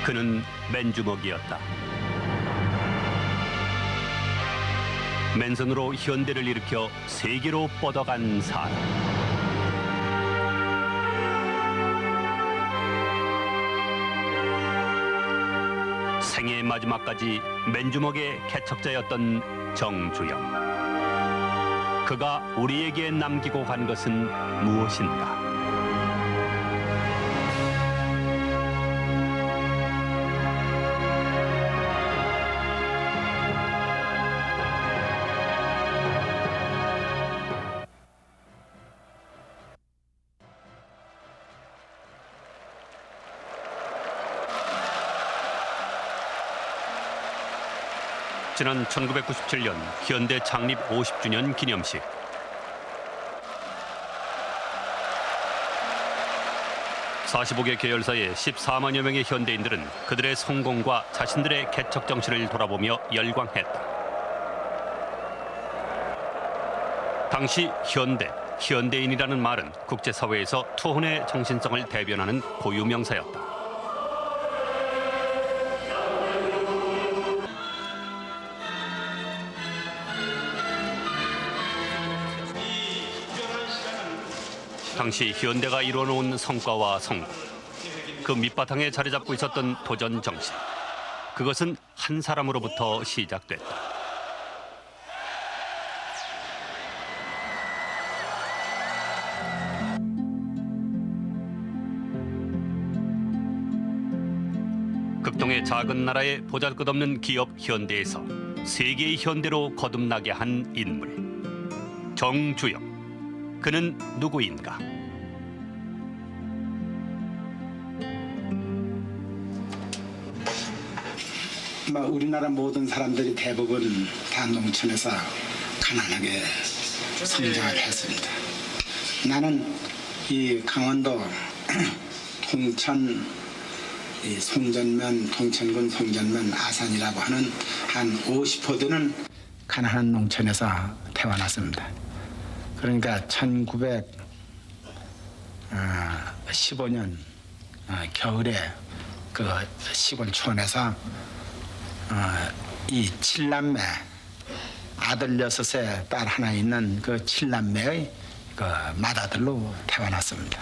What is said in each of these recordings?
그는 맨주먹이었다. 맨손으로 현대를 일으켜 세계로 뻗어간 사람. 생애의 마지막까지 맨주먹의 개척자였던 정주영. 그가 우리에게 남기고 간 것은 무엇인가? 지난 1997년 현대 창립 50주년 기념식. (45개) 계열사의 14만여 명의 현대인들은 그들의 성공과 자신들의 개척 정신을 돌아보며 열광했다. 당시 현대, 현대인이라는 말은 국제사회에서 투혼의 정신성을 대변하는 고유 명사였다. 당시 현대가 이뤄놓은 성과와 성공, 그 밑바탕에 자리 잡고 있었던 도전 정신, 그것은 한 사람으로부터 시작됐다. 극동의 작은 나라의 보잘것없는 기업 현대에서 세계의 현대로 거듭나게 한 인물, 정주영. 그는 누구인가? 우리나라 모든 사람들이 대부분 다 농촌에서 가난하게 성장을 했습니다. 나는 이 강원도 통천 송전면, 통천군 송전면 아산이라고 하는 한 50% 되는 가난한 농촌에서 태어났습니다. 그러니까 1915년 겨울에 그 시골 촌에서 이 7남매, 아들 6에 딸 하나 있는 그 7남매의 그 맏아들로 태어났습니다.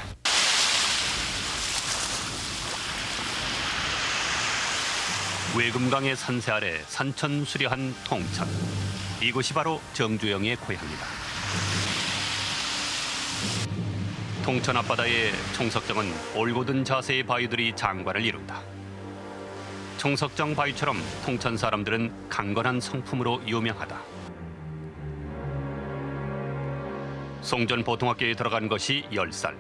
외금강의 산세 아래 산천수려한 통천. 이곳이 바로 정주영의 고향이다. 통천 앞바다의 총석정은 올곧은 자세의 바위들이 장관을 이룬다. 총석정 바위처럼 통천 사람들은 강건한 성품으로 유명하다. 송전 보통학교에 들어간 것이 10살.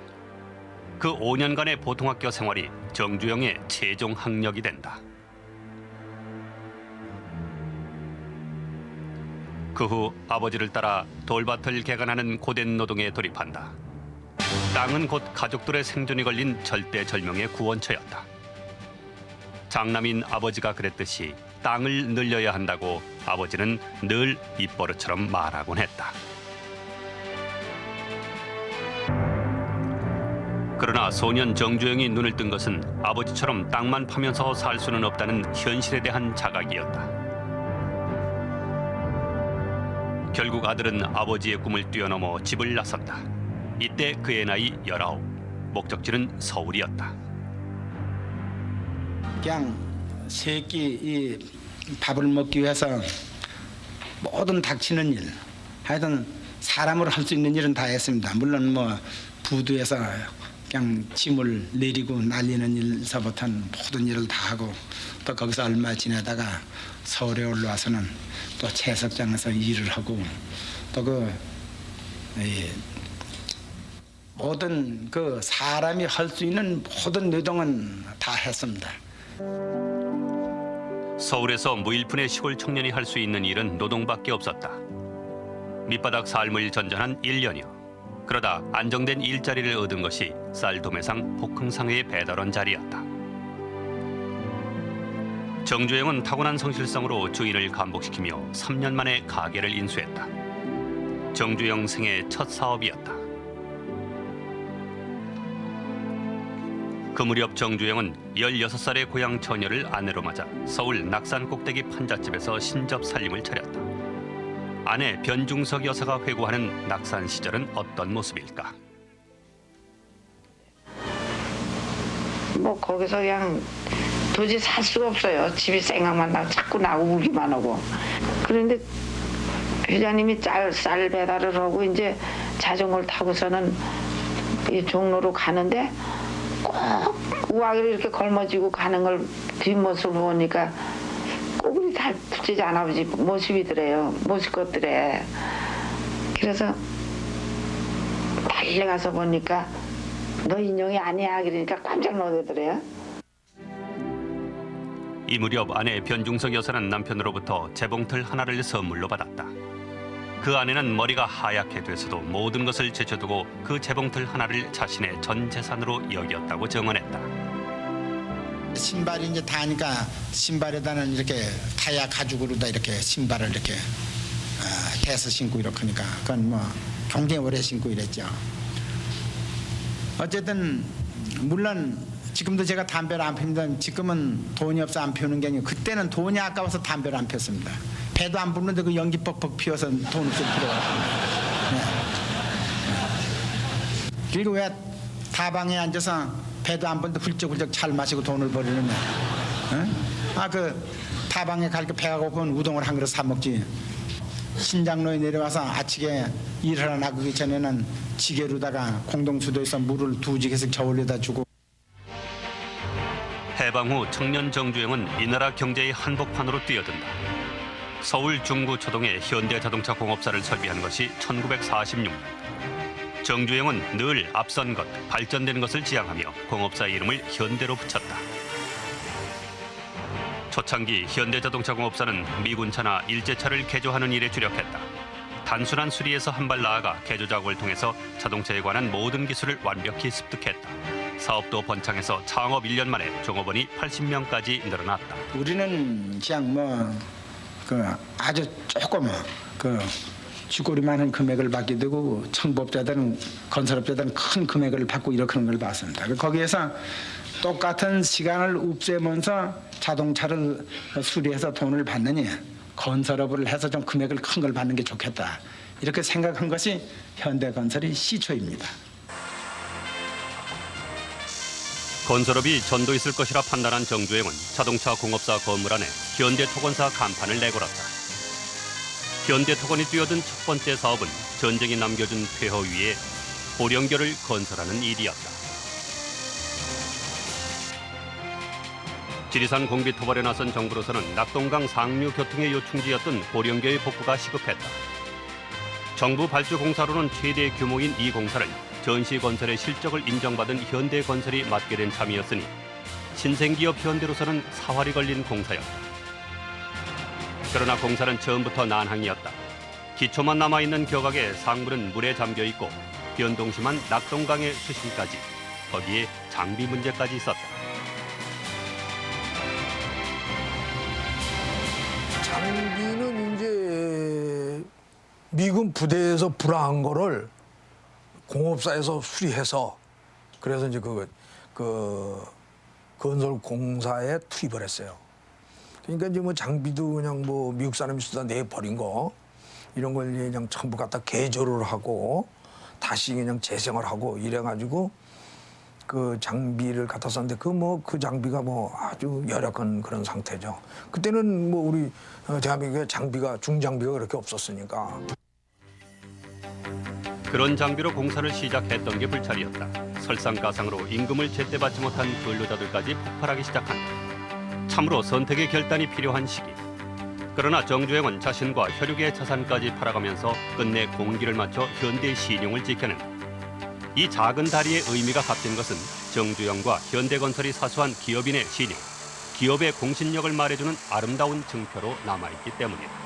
그 5년간의 보통학교 생활이 정주영의 최종 학력이 된다. 그 후 아버지를 따라 돌밭을 개간하는 고된 노동에 돌입한다. 땅은 곧 가족들의 생존이 걸린 절대절명의 구원처였다. 장남인 아버지가 그랬듯이 땅을 늘려야 한다고 아버지는 늘 입버릇처럼 말하곤 했다. 그러나 소년 정주영이 눈을 뜬 것은 아버지처럼 땅만 파면서 살 수는 없다는 현실에 대한 자각이었다. 결국 아들은 아버지의 꿈을 뛰어넘어 집을 나섰다. 이때 그의 나이 19, 목적지는 서울이었다. 그냥 새끼 이 밥을 먹기 위해서 모든 닥치는 일, 하여튼 사람으로 할 수 있는 일은 다 했습니다. 물론 뭐 부두에서 그냥 짐을 내리고 날리는 일서부터는 모든 일을 다 하고, 또 거기서 얼마 지내다가 서울에 올라와서는 또 채석장에서 일을 하고, 또 모든 그 사람이 할 수 있는 모든 노동은 다 했습니다. 서울에서 무일푼의 시골 청년이 할 수 있는 일은 노동밖에 없었다. 밑바닥 삶을 전전한 1년여. 그러다 안정된 일자리를 얻은 것이 쌀도매상 복흥상회의 배달원 자리였다. 정주영은 타고난 성실성으로 주인을 감복시키며 3년 만에 가게를 인수했다. 정주영 생애 첫 사업이었다. 그 무렵 정주영은 16살의 고향 처녀를 아내로 맞아 서울 낙산 꼭대기 판잣집에서 신접 살림을 차렸다. 아내 변중석 여사가 회고하는 낙산 시절은 어떤 모습일까? 뭐 거기서 그냥 도저히 살 수가 없어요. 집이 생각만 나고 자꾸 나고 울기만 하고. 그런데 회장님이 쌀 배달을 하고 이제 자전거를 타고서는 이 종로로 가는데 꼭 우아기를 이렇게 걸머지고 가는 걸 뒷모습을 보니까 꼭 우리 달프지 할아버지 모습이더래요. 모습 것들에. 그래서 달려가서 보니까 너 인형이 아니야 그러니까 깜짝 놀라더래요. 이 무렵 아내 변중석 여사는 남편으로부터 재봉틀 하나를 선물로 받았다. 그 아내는 머리가 하얗게 돼서도 모든 것을 제쳐두고 그 재봉틀 하나를 자신의 전 재산으로 여겼다고 증언했다. 신발이 이제 다니까 신발에다는 이렇게 타야 가죽으로다 이렇게 신발을 이렇게 대서 신고 이렇게 하니까 그건 뭐 굉장히 오래 신고 이랬죠. 어쨌든 물론 지금도 제가 담배를 안 핍니다. 지금은 돈이 없어 안 피우는 게 아니고 그때는 돈이 아까워서 담배를 안 폈습니다. 배도 안 부르는데 그 연기 뻑뻑 피워서 돈 없을 필요가 없습니다. 그리고 왜 다방에 앉아서 배도 안 부는데 훌쩍훌쩍 잘 마시고 돈을 버리느냐. 그 다방에 갈 때 배가 고프면 우동을 한 그릇 사 먹지. 신장로에 내려와서 아침에 일하러 나가기 전에는 지게로다가 공동수도에서 물을 2지게씩 저울려다 주고. 해방 후 청년 정주영은 이 나라 경제의 한복판으로 뛰어든다. 서울 중구초동에 현대자동차 공업사를 설비한 것이 1946년. 정주영은 늘 앞선 것, 발전된 것을 지향하며 공업사 이름을 현대로 붙였다. 초창기 현대자동차 공업사는 미군차나 일제차를 개조하는 일에 주력했다. 단순한 수리에서 한 발 나아가 개조 작업을 통해서 자동차에 관한 모든 기술을 완벽히 습득했다. 사업도 번창해서 창업 1년 만에 종업원이 80명까지 늘어났다. 우리는 그냥 아주 조금 쥐꼬리만한 금액을 받게 되고 청법자들은 건설업자들은 큰 금액을 받고 이렇게 하는 걸 봤습니다. 거기에서 똑같은 시간을 없애면서 자동차를 수리해서 돈을 받느니 건설업을 해서 좀 금액을 큰 걸 받는 게 좋겠다. 이렇게 생각한 것이 현대건설의 시초입니다. 건설업이 전도 있을 것이라 판단한 정주영은 자동차 공업사 건물 안에 현대토건사 간판을 내걸었다. 현대토건이 뛰어든 첫 번째 사업은 전쟁이 남겨준 폐허 위에 보령교를 건설하는 일이었다. 지리산 공비 토벌에 나선 정부로서는 낙동강 상류 교통의 요충지였던 보령교의 복구가 시급했다. 정부 발주 공사로는 최대 규모인 이 공사를 전시건설의 실적을 인정받은 현대건설이 맡게 된 참이었으니 신생기업 현대로서는 사활이 걸린 공사였다. 그러나 공사는 처음부터 난항이었다. 기초만 남아있는 격악에 상물은 물에 잠겨있고 변동심한 낙동강의 수심까지, 거기에 장비 문제까지 있었다. 장비는 이제 미군 부대에서 불화한 거를 공업사에서 수리해서 그래서 이제 그 건설 공사에 투입을 했어요. 그러니까 이제 뭐 장비도 그냥 뭐 미국 사람이 쓰다 내버린 거 이런 걸 그냥 전부 갖다 개조를 하고 다시 그냥 재생을 하고 이래가지고 그 장비를 갖다 썼는데 그 장비가 뭐 아주 열악한 그런 상태죠. 그때는 뭐 우리 대한민국에 장비가 중장비가 그렇게 없었으니까. 그런 장비로 공사를 시작했던 게 불찰이었다. 설상가상으로 임금을 제때 받지 못한 근로자들까지 폭발하기 시작한다. 참으로 선택의 결단이 필요한 시기. 그러나 정주영은 자신과 혈육의 자산까지 팔아가면서 끝내 공기를 맞춰 현대의 신용을 지켜낸 이 작은 다리의 의미가 값진 것은 정주영과 현대건설이 사수한 기업인의 신용, 기업의 공신력을 말해주는 아름다운 증표로 남아있기 때문이다.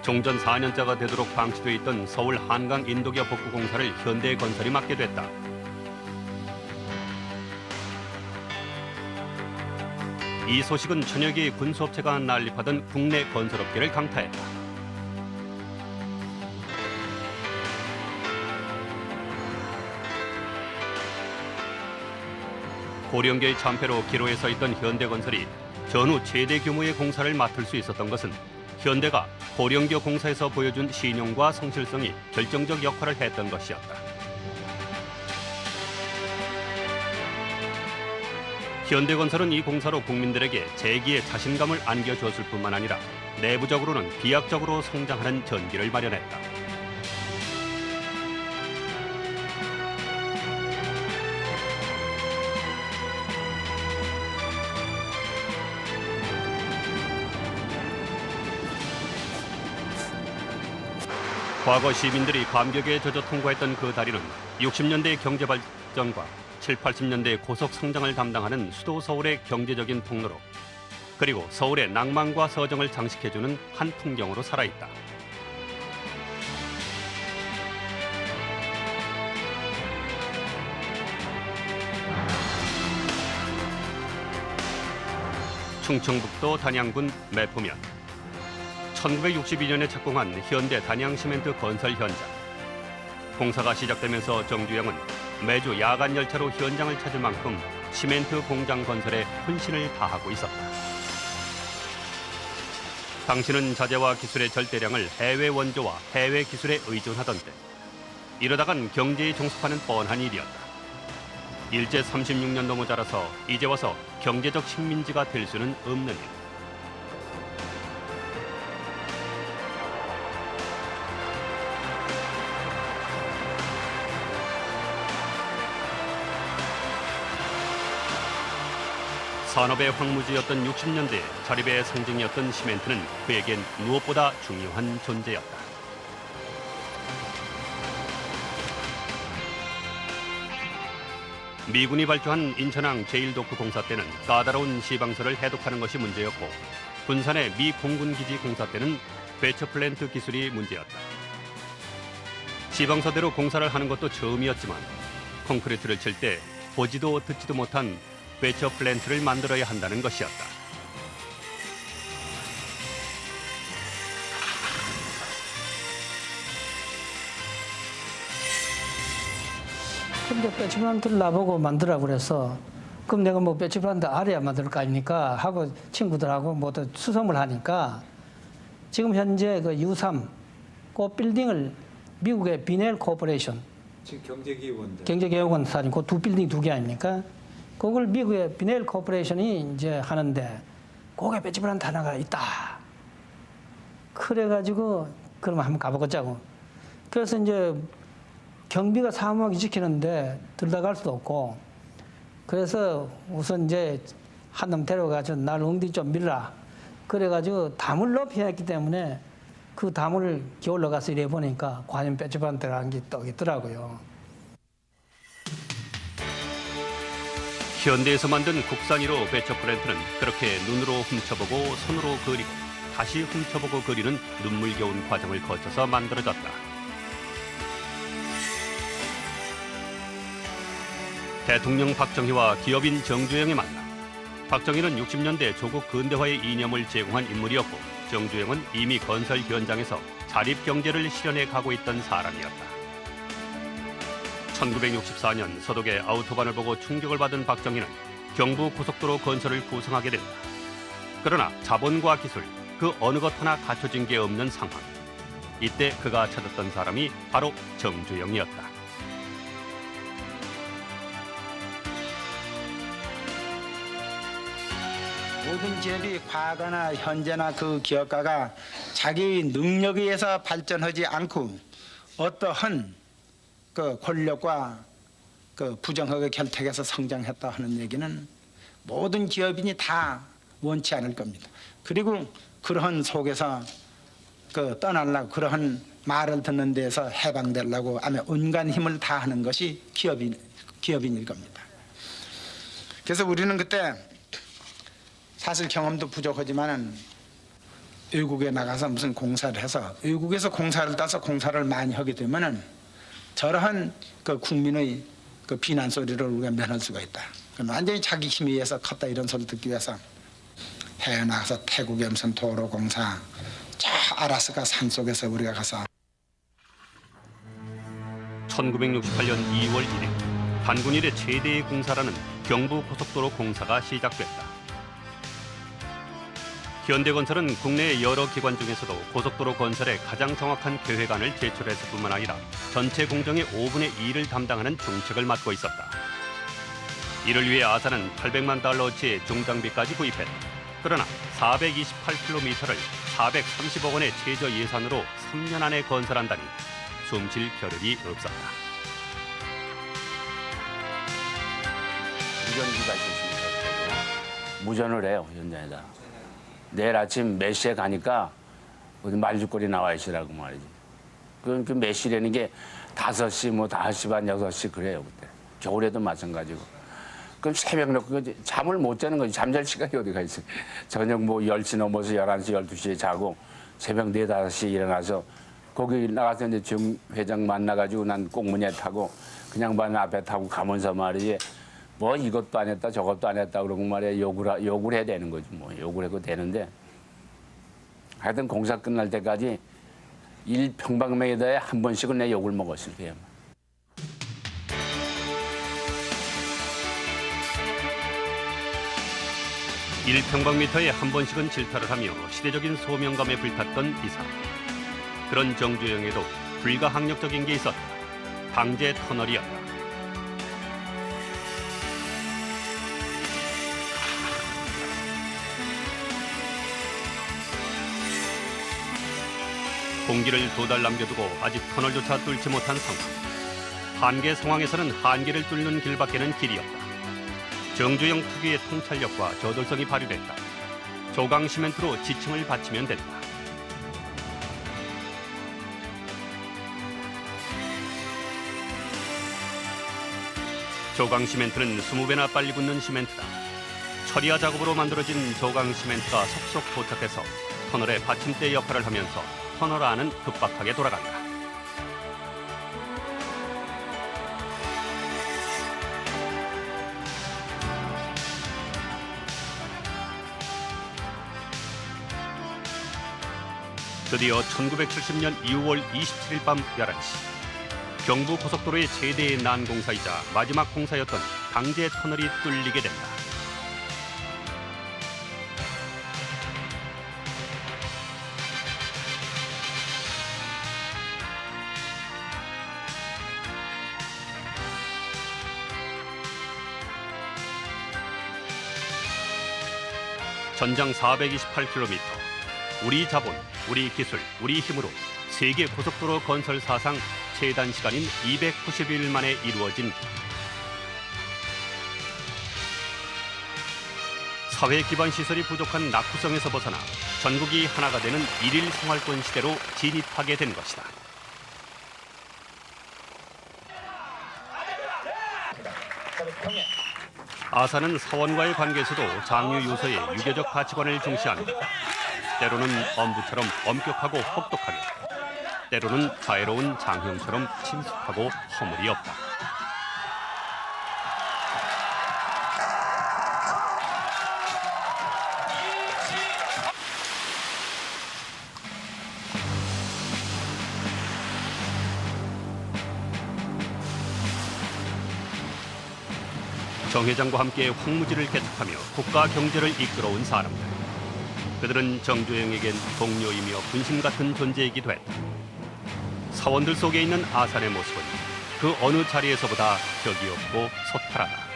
종전 4년자가 되도록 방치돼 있던 서울 한강 인도교 복구 공사를 현대건설이 맡게 됐다. 이 소식은 천여 개의 군수업체가 난립하던 국내 건설업계를 강타했다. 고령계의 참패로 기로에 서 있던 현대건설이 전후 최대 규모의 공사를 맡을 수 있었던 것은 현대가 고령교 공사에서 보여준 신용과 성실성이 결정적 역할을 했던 것이었다. 현대건설은 이 공사로 국민들에게 재기의 자신감을 안겨주었을 뿐만 아니라 내부적으로는 비약적으로 성장하는 전기를 마련했다. 과거 시민들이 감격에 젖어 통과했던 그 다리는 60년대의 경제 발전과 7, 80년대의 고속 성장을 담당하는 수도 서울의 경제적인 통로로, 그리고 서울의 낭만과 서정을 장식해주는 한 풍경으로 살아있다. 충청북도 단양군 매포면 1962년에 착공한 현대 단양시멘트 건설 현장. 공사가 시작되면서 정주영은 매주 야간 열차로 현장을 찾을 만큼 시멘트 공장 건설에 혼신을 다하고 있었다. 당시는 자재와 기술의 절대량을 해외 원조와 해외 기술에 의존하던 때, 이러다간 경제에 종속하는 뻔한 일이었다. 일제 36년도 모자라서 이제 와서 경제적 식민지가 될 수는 없는 일. 산업의 황무지였던 60년대 자립의 상징이었던 시멘트는 그에겐 무엇보다 중요한 존재였다. 미군이 발주한 인천항 제1도크 공사 때는 까다로운 시방서를 해독하는 것이 문제였고, 군산의 미 공군기지 공사 때는 배처 플랜트 기술이 문제였다. 시방서대로 공사를 하는 것도 처음이었지만 콘크리트를 칠 때 보지도 듣지도 못한 배처 플랜트를 만들어야 한다는 것이었다. 근데 배치 플란트를 나보고 만들라고 그래서, 그럼 내가 뭐 배치 플란트 아래야 만들 거 아닙니까 하고 친구들하고 모두 수소문 하니까, 지금 현재 그 U3 그 빌딩을 미국의 비넬 코퍼레이션, 지금 경제기획원들. 경제개혁원사님 그 두 빌딩 두 개 아닙니까? 그걸 미국의 비넬 코퍼레이션이 이제 하는데, 거기에 배치 플란트 하나가 있다. 그래가지고 그럼 한번 가보자고. 그래서 이제 경비가 사무하게 지키는데 들다갈 수도 없고, 그래서 우선 이제 한 놈 데려가지고 날 엉덩이 좀 밀라. 그래가지고 담을 높이 했기 때문에 그 담을 기울러 가서 이래 보니까 과연 배치 플란트라는 게 또 있더라고요. 현대에서 만든 국산 1호 배처 플랜트는 그렇게 눈으로 훔쳐보고 손으로 그리고 다시 훔쳐보고 그리는 눈물겨운 과정을 거쳐서 만들어졌다. 대통령 박정희와 기업인 정주영의 만남. 박정희는 60년대 조국 근대화의 이념을 제공한 인물이었고, 정주영은 이미 건설 현장에서 자립 경제를 실현해 가고 있던 사람이었다. 1964년 서독의 아우토반을 보고 충격을 받은 박정희는 경부 고속도로 건설을 구상하게 된다. 그러나 자본과 기술, 그 어느 것 하나 갖춰진 게 없는 상황. 이때 그가 찾았던 사람이 바로 정주영이었다. 모든 기업이 과거나 현재나 그 기업가가 자기의 능력에 의해서 발전하지 않고 어떠한 그 권력과 그 부정하게 결탁해서 성장했다 하는 얘기는 모든 기업인이 다 원치 않을 겁니다. 그리고 그러한 속에서 그 떠나려고, 그러한 말을 듣는 데에서 해방되려고 아마 온갖 힘을 다하는 것이 기업인일 겁니다. 그래서 우리는 그때 사실 경험도 부족하지만은 외국에 나가서 무슨 공사를 해서, 외국에서 공사를 따서 공사를 많이 하게 되면은 저러한 그 국민의 그 비난 소리를 우리가 면할 수가 있다. 완전히 자기 힘에 의해서 컸다 이런 소리 듣기 위해서 해외 나가서 태국의 무슨 도로 공사, 저 아라스카 산 속에서 우리가 가서 1968년 2월 1일 단군 일의 최대의 공사라는 경부고속도로 공사가 시작됐다. 현대건설은 국내 여러 기관 중에서도 고속도로 건설에 가장 정확한 계획안을 제출했을 뿐만 아니라 전체 공정의 5분의 2를 담당하는 중책을 맡고 있었다. 이를 위해 아산은 800만 달러어치의 중장비까지 구입했다. 그러나 428km를 430억 원의 최저 예산으로 3년 안에 건설한다니 숨쉴 겨를이 없었다. 무전기가 있었으니까 무전을 해요, 현장에다. 내일 아침 몇 시에 가니까 어디 말죽거리 나와 있으라고 말이지. 그 몇 시라는 게 5시, 5시 반, 6시 그래요, 그때. 겨울에도 마찬가지고. 그럼 새벽 놓고 잠을 못 자는 거지. 잠잘 시간이 어디가 있어요. 저녁 10시 넘어서 11시, 12시에 자고 새벽 4, 5시에 일어나서 거기 나가서 이제 정 회장 만나가지고 난 꽁무니에 타고 그냥 반 앞에 타고 가면서 말이지. 뭐 이것도 안 했다 저것도 안 했다 그러고 말이야 욕을 해야 되는 거지 뭐 욕을 해도 되는데 하여튼 공사 끝날 때까지 1평방미터에 한 번씩은 내 욕을 먹었을 거예요. 1평방미터에 한 번씩은 질타를 하며 시대적인 소명감에 불탔던 이 사람. 그런 정주영에도 불가항력적인 게 있었다. 방제 터널이었다. 공기를 2달 남겨두고 아직 터널조차 뚫지 못한 상황. 한계 상황에서는 한계를 뚫는 길밖에는 길이 없다. 정주영 특유의 통찰력과 저돌성이 발휘됐다. 조강 시멘트로 지층을 받치면 된다. 조강 시멘트는 20배나 빨리 붙는 시멘트다. 처리와 작업으로 만들어진 조강 시멘트가 속속 도착해서 터널의 받침대 역할을 하면서 터널 안은 급박하게 돌아간다. 드디어 1970년 2월 27일 밤 11시 경부고속도로의 최대의 난공사이자 마지막 공사였던 방제 터널이 뚫리게 된다. 전장 428km, 우리 자본, 우리 기술, 우리 힘으로 세계 고속도로 건설 사상 최단 시간인 290일 만에 이루어진 사회 기반 시설이 부족한 낙후성에서 벗어나 전국이 하나가 되는 일일 생활권 시대로 진입하게 된 것이다. 아산은 사원과의 관계에서도 장유 유서의 유교적 가치관을 중시합니다. 때로는 엄부처럼 엄격하고 혹독하게, 때로는 자애로운 장형처럼 친숙하고 허물이 없다. 정 회장과 함께 황무지를 개척하며 국가 경제를 이끌어온 사람들. 그들은 정주영에겐 동료이며 분신 같은 존재이기도 했다. 사원들 속에 있는 아산의 모습은 그 어느 자리에서보다 격이 없고 소탈하다.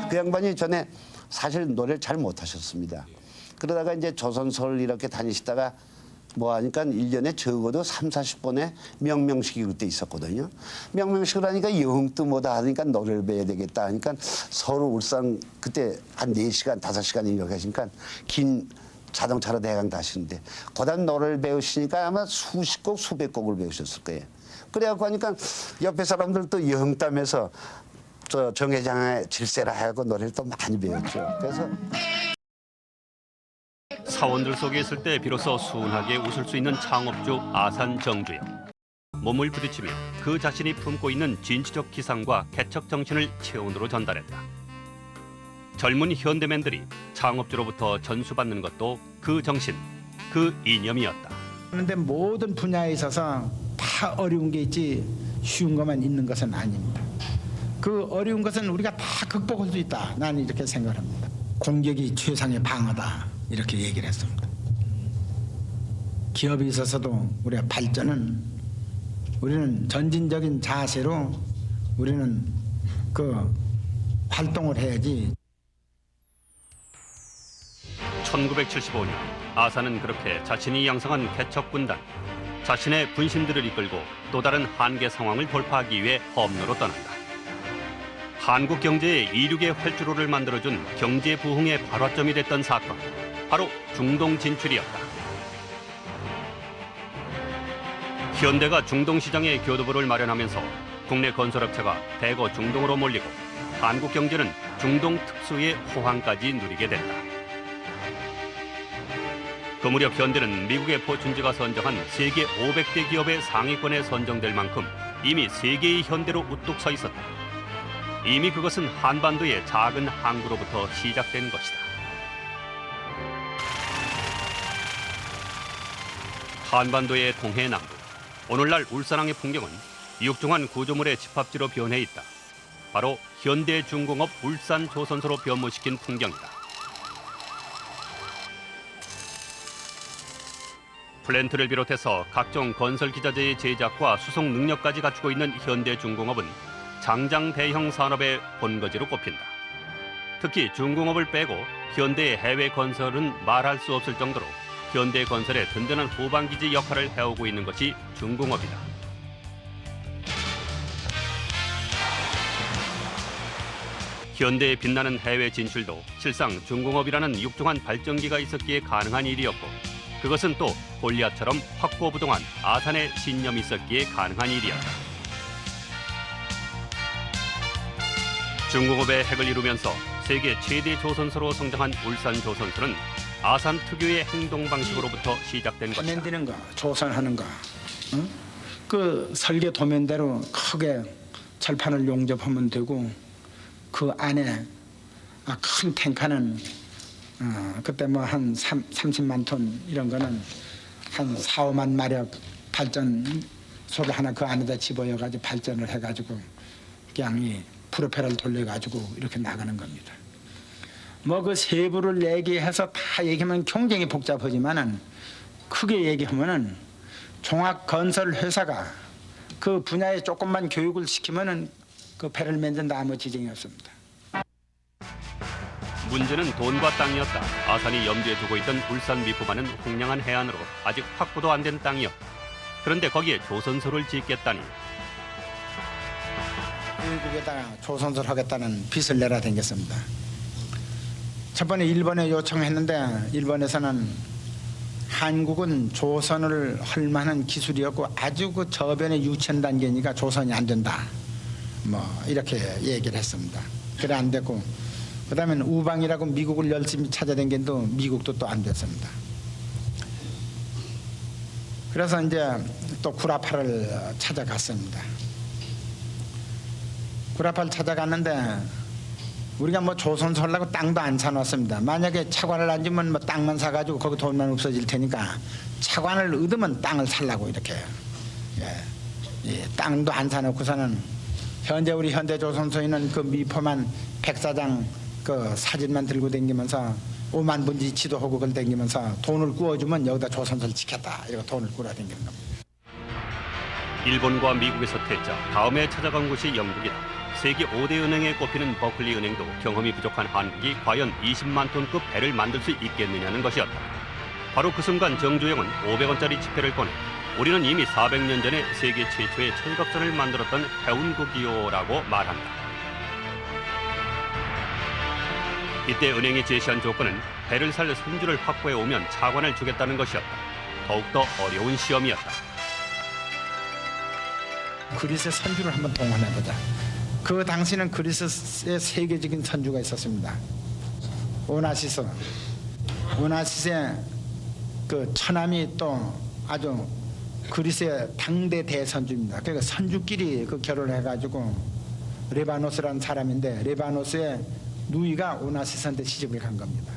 그 양반이 전에 사실 노래를 잘 못하셨습니다. 그러다가 이제 조선서울 이렇게 다니시다가 뭐 하니까 1년에 적어도 30-40번의 명명식이 그때 있었거든요. 명명식을 하니까 영도 뭐다 하니까 노래를 배워야 되겠다 하니까 서울 울산 그때 한 4시간 5시간 이렇게 하시니까 긴 자동차로 대강 다시는데 고단 노래를 배우시니까 아마 수십 곡 수백 곡을 배우셨을 거예요. 그래갖고 하니까 옆에 사람들도 영담해서 저 정회장의 질세라 하고 노래를 또 많이 배웠죠. 그래서 사원들 속에 있을 때 비로소 순하게 웃을 수 있는 창업주 아산 정주영. 몸을 부딪히며 그 자신이 품고 있는 진취적 기상과 개척 정신을 체온으로 전달했다. 젊은 현대맨들이 창업주로부터 전수받는 것도 그 정신, 그 이념이었다. 그런데 모든 분야에 있어서 다 어려운 게 있지 쉬운 것만 있는 것은 아닙니다. 그 어려운 것은 우리가 다 극복할 수 있다. 나는 이렇게 생각합니다. 공격이 최상의 방어다. 이렇게 얘기를 했습니다. 기업에 있어서도 우리가 발전은 우리는 전진적인 자세로 우리는 그 활동을 해야지. 1975년 아산은 그렇게 자신이 양성한 개척 군단, 자신의 분신들을 이끌고 또 다른 한계 상황을 돌파하기 위해 험로로 떠난다. 한국 경제의 이륙의 활주로를 만들어준 경제 부흥의 발화점이 됐던 사건, 바로 중동 진출이었다. 현대가 중동 시장의 교두보를 마련하면서 국내 건설업체가 대거 중동으로 몰리고 한국 경제는 중동 특수의 호황까지 누리게 된다. 그 무렵 현대는 미국의 포춘지가 선정한 세계 500대 기업의 상위권에 선정될 만큼 이미 세계의 현대로 우뚝 서 있었다. 이미 그것은 한반도의 작은 항구로부터 시작된 것이다. 한반도의 동해남부, 오늘날 울산항의 풍경은 육중한 구조물의 집합지로 변해 있다. 바로 현대중공업 울산조선소로 변모시킨 풍경이다. 플랜트를 비롯해서 각종 건설 기자재의 제작과 수송 능력까지 갖추고 있는 현대중공업은 장장 대형 산업의 본거지로 꼽힌다. 특히 중공업을 빼고 현대의 해외 건설은 말할 수 없을 정도로 현대 건설의 든든한 후방기지 역할을 해오고 있는 것이 중공업이다. 현대의 빛나는 해외 진출도 실상 중공업이라는 육중한 발전기가 있었기에 가능한 일이었고, 그것은 또 골리앗처럼 확고부동한 아산의 신념이 있었기에 가능한 일이었다. 중공업의 핵을 이루면서 세계 최대 조선소로 성장한 울산조선소는 아산 특유의 행동 방식으로부터 시작된 것이다. 도면되는 거, 조선하는 거, 응? 그 설계 도면대로 크게 철판을 용접하면 되고 그 안에 큰 탱크는 그때 뭐 한 30만 톤 이런 거는 한 4, 5만 마력 발전소를 하나 그 안에다 집어여가지고 발전을 해가지고 그냥 이 프로펠러를 돌려가지고 이렇게 나가는 겁니다. 뭐 그 세부를 얘기해서 다 얘기하면 굉장히 복잡하지만은 크게 얘기하면은 종합건설회사가 그 분야에 조금만 교육을 시키면은 그 배를 만든다 아무 지장이 없습니다. 문제는 돈과 땅이었다. 아산이 염두에 두고 있던 울산 미포만은 홍량한 해안으로 아직 확보도 안 된 땅이었다. 그런데 거기에 조선소를 짓겠다니. 일국에다가 조선소를 하겠다는 빚을 내라 댕겼습니다. 첫 번에 일본에 요청했는데 일본에서는 한국은 조선을 할 만한 기술이었고 아주 그 저변의 유치원 단계니까 조선이 안 된다. 뭐 이렇게 얘기를 했습니다. 그래 안 됐고 그다음엔 우방이라고 미국을 열심히 찾아다녔는데 미국도 또 안 됐습니다. 그래서 이제 또 구라파를 찾아갔습니다. 구라파를 찾아갔는데 우리가 뭐 조선소 하려고 땅도 안 사놨습니다. 만약에 차관을 안 주면 뭐 땅만 사가지고 거기 돈만 없어질 테니까 차관을 얻으면 땅을 살라고 이렇게 땅도 안 사놓고서는 현재 우리 현대조선소에는 그 미포만 백사장 그 사진만 들고 다니면서 5만 분지 지도하고 그걸 다니면서 돈을 구워주면 여기다 조선소를 지켰다 이렇게 돈을 구워 다니는 겁니다. 일본과 미국에서 퇴짜, 다음에 찾아간 곳이 영국이다. 세계 5대 은행에 꼽히는 버클리 은행도 경험이 부족한 한국이 과연 20만 톤급 배를 만들 수 있겠느냐는 것이었다. 바로 그 순간 정주영은 500원짜리 지폐를 꺼내 우리는 이미 400년 전에 세계 최초의 철갑선을 만들었던 해운국이요라고 말한다. 이때 은행이 제시한 조건은 배를 살 선주를 확보해 오면 차관을 주겠다는 것이었다. 더욱더 어려운 시험이었다. 그리스의 선주를 한번 동원해보자. 그 당시는 그리스의 세계적인 선주가 있었습니다. 오나시스. 오나시스의 그 처남이 또 아주 그리스의 당대 대선주입니다. 그러니까 선주끼리 그 결혼해가지고 레바노스라는 사람인데 레바노스의 누이가 오나시스한테 시집을 간 겁니다.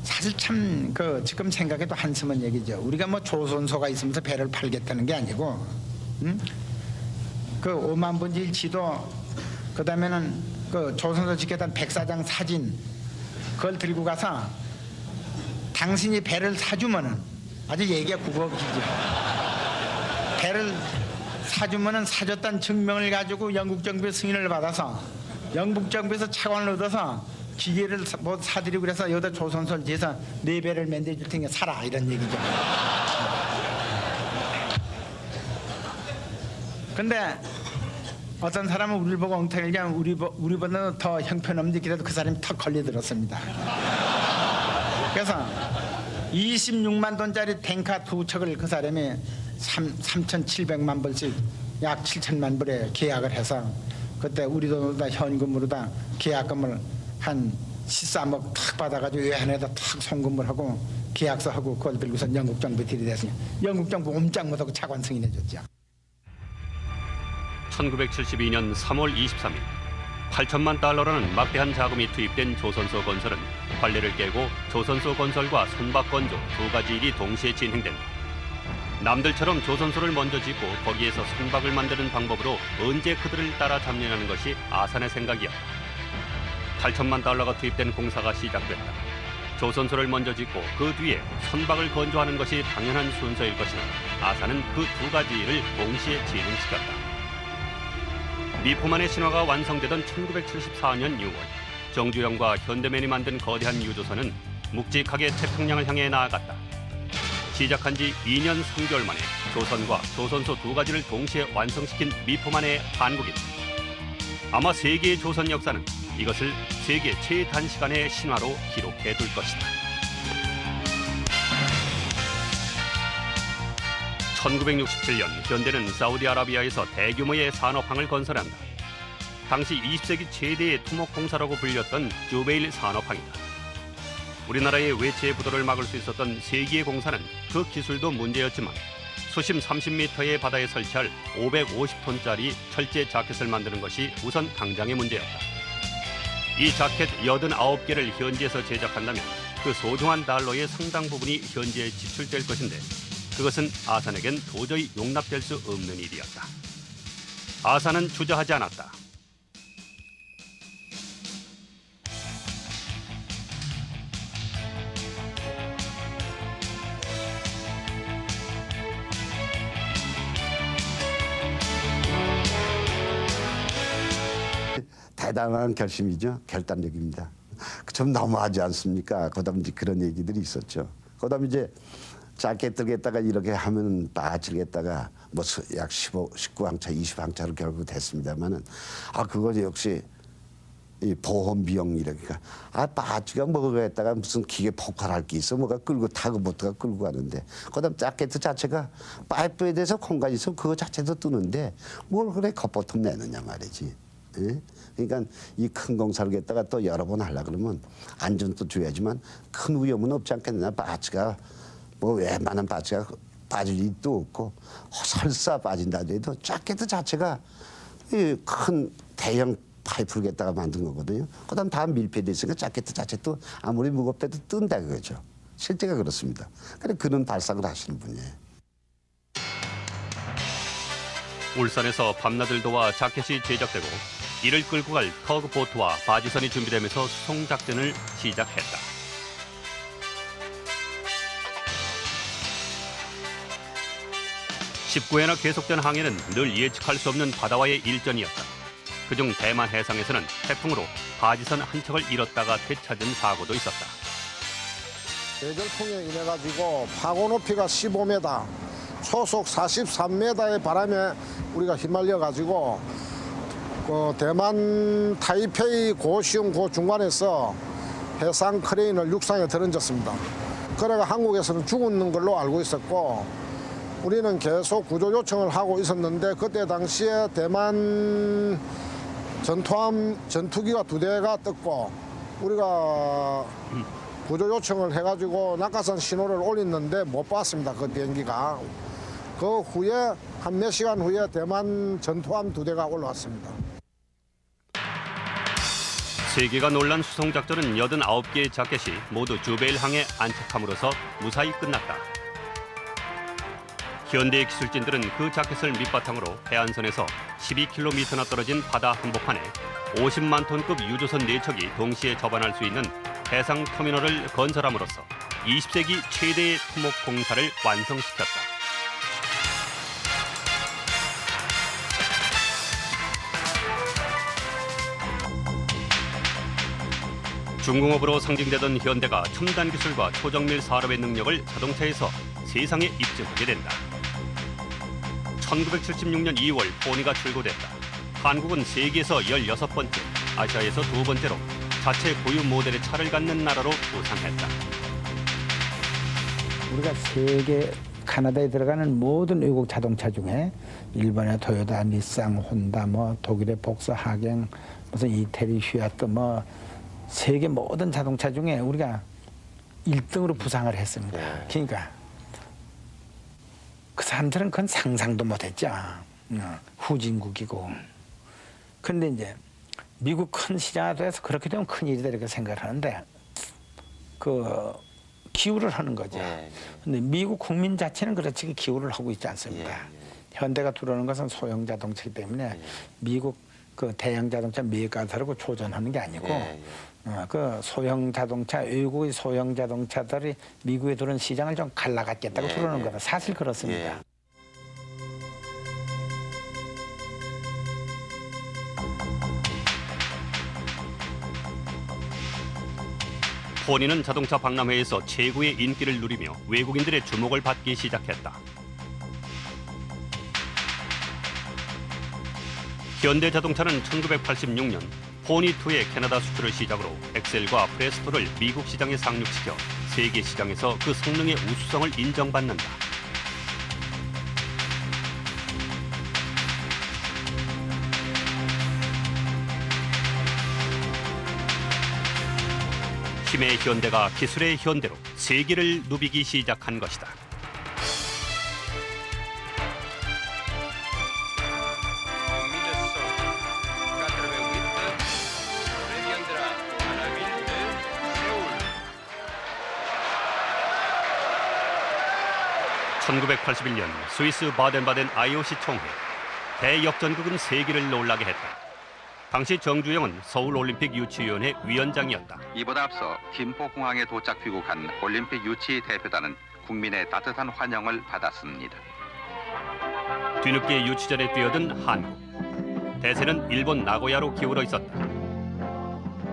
사실 참 그 지금 생각해도 한심한 얘기죠. 우리가 뭐 조선소가 있으면서 배를 팔겠다는 게 아니고, 그 5만 분지 지도, 그다음에는 그 조선소 지켰던 백사장 사진, 그걸 들고 가서 당신이 배를 사주면은 아주 얘기가 국어기죠. 배를 사주면은 사줬다는 증명을 가지고 영국 정부의 승인을 받아서 영국 정부에서 차관을 얻어서 기계를 뭐 사드리고 그래서 여기다 조선소를 지어서 네 배를 만들어줄 테니까 사라 이런 얘기죠. 근데 어떤 사람은 우리를 보고 엉터리를 하면 우리보다는 더 형편없는 길에도 그 사람이 턱 걸려들었습니다. 그래서 26만 돈짜리 탱카 2척을 그 사람이 3,700만 불씩 약 7천만 불에 계약을 해서 그때 우리 돈으로 다 현금으로 다 계약금을 한 13억 탁 받아가지고 외환에다 탁 송금을 하고 계약서하고 그걸 들고서 영국 정부에 들이댔으니 영국 정부 옴짝 못하고 차관 승인해줬죠. 1972년 3월 23일 8천만 달러라는 막대한 자금이 투입된 조선소 건설은 관례를 깨고 조선소 건설과 선박 건조 두 가지 일이 동시에 진행된다. 남들처럼 조선소를 먼저 짓고 거기에서 선박을 만드는 방법으로 언제 그들을 따라 잡느냐는 것이 아산의 생각이었다. 8천만 달러가 투입된 공사가 시작됐다. 조선소를 먼저 짓고 그 뒤에 선박을 건조하는 것이 당연한 순서일 것이나 아산은 그 두 가지 일을 동시에 진행시켰다. 미포만의 신화가 완성되던 1974년 6월 정주영과 현대맨이 만든 거대한 유조선은 묵직하게 태평양을 향해 나아갔다. 시작한 지 2년 3개월 만에 조선과 조선소 두 가지를 동시에 완성시킨 미포만의 한국인. 아마 세계의 조선 역사는 이것을 세계 최단시간의 신화로 기록해 둘 것이다. 1967년 현대는 사우디아라비아에서 대규모의 산업항을 건설한다. 당시 20세기 최대의 토목공사라고 불렸던 주베일 산업항이다. 우리나라의 외채 부도를 막을 수 있었던 세기의 공사는 그 기술도 문제였지만 수심 30m의 바다에 설치할 550톤짜리 철제 자켓을 만드는 것이 우선 당장의 문제였다. 이 자켓 89개를 현지에서 제작한다면 그 소중한 달러의 상당 부분이 현지에 지출될 것인데 그것은 아산에겐 도저히 용납될 수 없는 일이었다. 아산은 주저하지 않았다. 대단한 결심이죠. 결단력입니다. 좀 너무하지 않습니까? 그다음 이제 그런 얘기들이 있었죠. 그다음 이제 짧게 들겠다가 이렇게 하면 빠지겠다가 뭐 약 19항차, 20항차로 결국 됐습니다만은 그거 역시 이 보험 비용 이러니까 빠지가 뭐가 했다가 무슨 기계 폭발할 게 있어 뭐가 끌고 타고 보트가 끌고 가는데 그다음 자켓 자체가 파이프에 대해서 공간이 있으면 그거 자체도 뜨는데 뭘 그래 겉보통 내느냐 말이지. 예? 그러니까 이 큰 공사를 했다가 또 여러 번 하려 그러면 안전도 줘야지만 큰 위험은 없지 않겠느냐. 바지가 뭐 웬만한 바지가 빠질 일도 없고 설사 빠진다 해도 자켓 자체가 큰 대형 파이프를 갖다가 만든 거거든요. 그다음 다 밀폐돼 있으니까 자켓 자체도 아무리 무겁대도 뜬다 그거죠. 실제가 그렇습니다. 그래 그런 발상을 하시는 분이에요. 울산에서 밤낮을 도와 자켓이 제작되고 이를 끌고 갈 터그보트와 바지선이 준비되면서 수송 작전을 시작했다. (19회나) 계속된 항해는 늘 예측할 수 없는 바다와의 일전이었다. 그중 대만 해상에서는 태풍으로 바지선 한 척을 잃었다가 되찾은 사고도 있었다. 계절풍에 인해 가지고 파고 높이가 15m, 초속 43m의 바람에 우리가 휘말려 가지고 그 대만 타이페이 고시흥 고 중간에서 해상 크레인을 육상에 들어졌습니다. 그래가 한국에서는 죽은 걸로 알고 있었고 우리는 계속 구조 요청을 하고 있었는데 그때 당시에 대만 전투기가 2대가 떴고 우리가 구조 요청을 해가지고 낙하산 신호를 올렸는데 못 봤습니다. 그 비행기가. 그 후에 한 몇 시간 후에 대만 전투함 2대가 올라왔습니다. 세계가 놀란 수송작전은 89개의 자켓이 모두 주베일항에 안착함으로써 무사히 끝났다. 현대의 기술진들은 그 자켓을 밑바탕으로 해안선에서 12km나 떨어진 바다 한복판에 50만 톤급 유조선 4척이 동시에 접안할 수 있는 해상 터미널을 건설함으로써 20세기 최대의 토목 공사를 완성시켰다. 중공업으로 상징되던 현대가 첨단 기술과 초정밀 산업의 능력을 자동차에서 세상에 입증하게 된다. 1976년 2월 포니가 출고됐다. 한국은 세계에서 16번째, 아시아에서 2번째로 자체 고유 모델의 차를 갖는 나라로 부상했다. 우리가 세계 카나다에 들어가는 모든 외국 자동차 중에 일본의 토요타, 닛산, 혼다, 뭐 독일의 복스하겐, 무슨 이태리, 휘아트, 뭐 세계 모든 자동차 중에 우리가 1등으로 부상을 했습니다. 그러니까 그 사람들은 그건 상상도 못했죠. 후진국이고. 근데 이제 미국 큰 시장에서 그렇게 되면 큰일이다 이렇게 생각을 하는데 그 기울을 하는 거죠. 근데 미국 국민 자체는 그렇지 기울을 하고 있지 않습니다. 현대가 들어오는 것은 소형 자동차이기 때문에 미국 그 대형 자동차 메가들하고 조전하는 게 아니고 그 소형 자동차, 외국의 소형 자동차들이 미국에 들어오는 시장을 좀 갈라갔겠다고 들어오는 거다. 사실 그렇습니다. 포니는 자동차 박람회에서 최고의 인기를 누리며 외국인들의 주목을 받기 시작했다. 현대자동차는 1986년 포니2의 캐나다 수출을 시작으로 엑셀과 프레스토를 미국 시장에 상륙시켜 세계 시장에서 그 성능의 우수성을 인정받는다. 힘의 현대가 기술의 현대로 세계를 누비기 시작한 것이다. (1981년) 스위스 바덴바덴 IOC 총회. 대역전극은 세계를 놀라게 했다. 당시 정주영은 서울올림픽 유치위원회 위원장이었다. 이보다 앞서 김포공항에 도착 귀국한 올림픽 유치 대표단은 국민의 따뜻한 환영을 받았습니다. 뒤늦게 유치전에 뛰어든 한국. 대세는 일본 나고야로 기울어 있었다.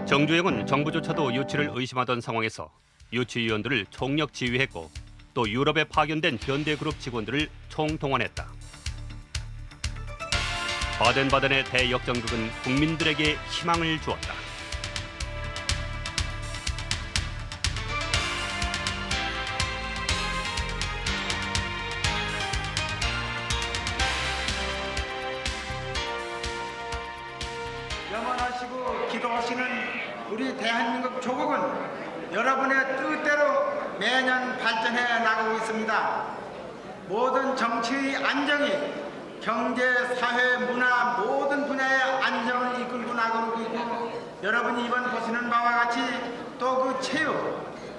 정주영은 정부조차도 유치를 의심하던 상황에서 유치위원들을 총력 지휘했고 또 유럽에 파견된 현대그룹 직원들을 총동원했다. 바덴바덴의 대역전극은 국민들에게 희망을 주었다. 염원하시고 기도하시는 우리 대한민국 조국은 여러분의 뜻대로 매년 발전해 나가고 있습니다. 모든 정치의 안정이 경제, 사회, 문화 모든 분야의 안정을 이끌고 나가고 있고 여러분이 이번 보시는 바와 같이 또 그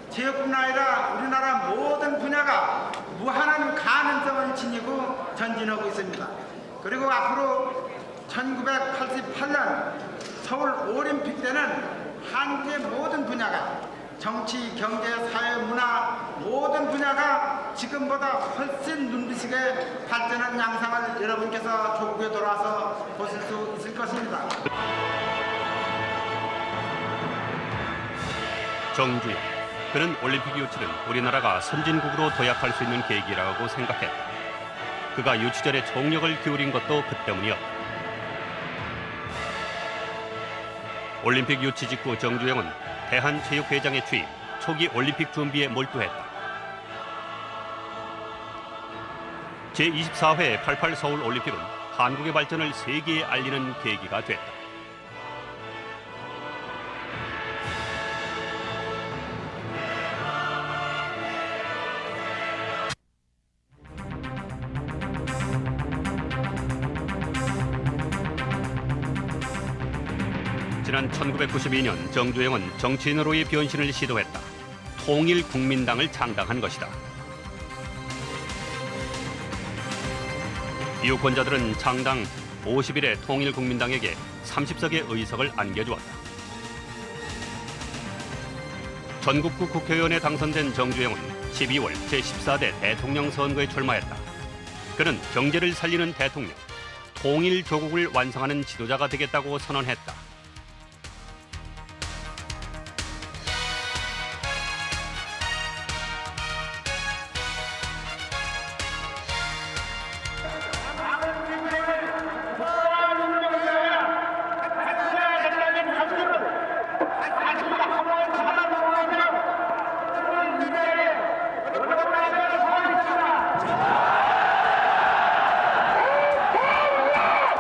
체육뿐 아니라 우리나라 모든 분야가 무한한 가능성을 지니고 전진하고 있습니다. 그리고 앞으로 1988년 서울 올림픽 때는 한국의 모든 분야가 정치, 경제, 사회, 문화 모든 분야가 지금보다 훨씬 눈부시게 발전한 양상을 여러분께서 조국에 돌아와서 보실 수 있을 것입니다. 정주영. 그는 올림픽 유치는 우리나라가 선진국으로 도약할 수 있는 계기라고 생각했다. 그가 유치전에 총력을 기울인 것도 그 때문이었다. 올림픽 유치 직후 정주영은 대한체육회장에 취임, 초기 올림픽 준비에 몰두했다. 제24회 88 서울 올림픽은 한국의 발전을 세계에 알리는 계기가 됐다. 지난 1992년 정주영은 정치인으로의 변신을 시도했다. 통일국민당을 창당한 것이다. 유권자들은 창당 50일에 통일국민당에게 30석의 의석을 안겨주었다. 전국구 국회의원에 당선된 정주영은 12월 제14대 대통령 선거에 출마했다. 그는 경제를 살리는 대통령, 통일조국을 완성하는 지도자가 되겠다고 선언했다.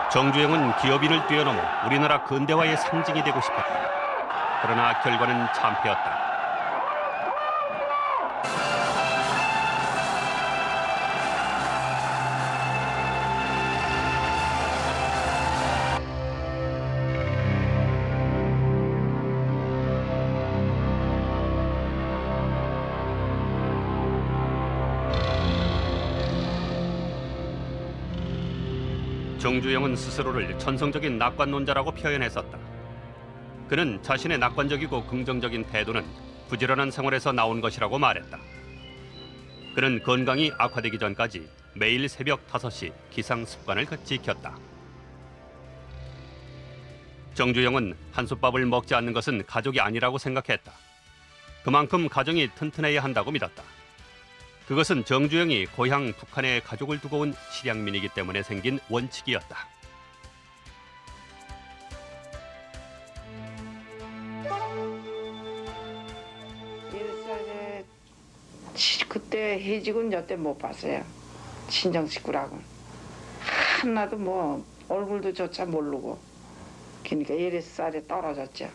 정주영은 기업인을 뛰어넘어 우리나라 근대화의 상징이 되고 싶었다. 그러나 결과는 참패였다. 정주영은 스스로를 천성적인 낙관론자라고 표현했었다. 그는 자신의 낙관적이고 긍정적인 태도는 부지런한 생활에서 나온 것이라고 말했다. 그는 건강이 악화되기 전까지 매일 새벽 5시 기상 습관을 지켰다. 정주영은 한솥밥을 먹지 않는 것은 가족이 아니라고 생각했다. 그만큼 가정이 튼튼해야 한다고 믿었다. 그것은 정주영이 고향 북한에 가족을 두고 온 실향민이기 때문에 생긴 원칙이었다. 그때 해직은 여태 못 봤어요. 친정 식구라고. 하나도 뭐 얼굴도 조차 모르고. 그러니까 11살에 떨어졌죠.